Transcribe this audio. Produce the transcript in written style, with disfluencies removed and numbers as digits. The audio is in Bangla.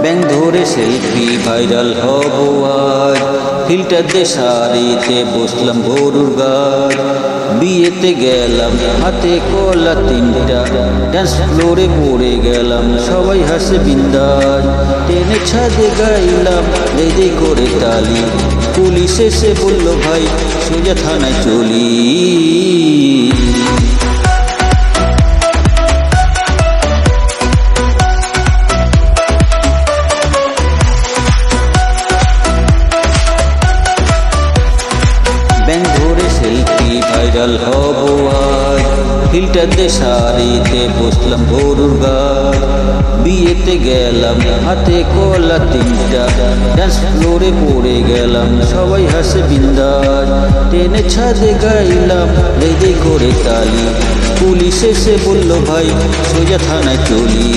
ব্যাং ধরে সেলফি ভাইরাল হব আজ, ফিল্টার দিয়ে শাড়িতে বসলাম গরুর গাছ। বিয়েতে গেলাম হাতে কলা তিনটা, ডান্স ফ্লোরে পড়ে গেলাম সবাই হাসে বিন্দাস। টেনে ছাদে গাইলাম রেডি করে তালি, পুলিশ এসে বলল ভাই সোজা থানায় চলি। ব্যাং ধরে সেলফি ভাইরাল হব আজ, ফিল্টার দিয়ে শাড়িতে বসলাম গরুর গাছ। বিয়েতে গেলাম হাতে কলা তিনটা, ডান্স ফ্লোরে পড়ে গেলাম সবাই হাসে বিন্দাস। টেনে ছাদে গাইলাম রেডি করে তালি, পুলিশ এসে বলল ভাই সোজা থানায় চলি।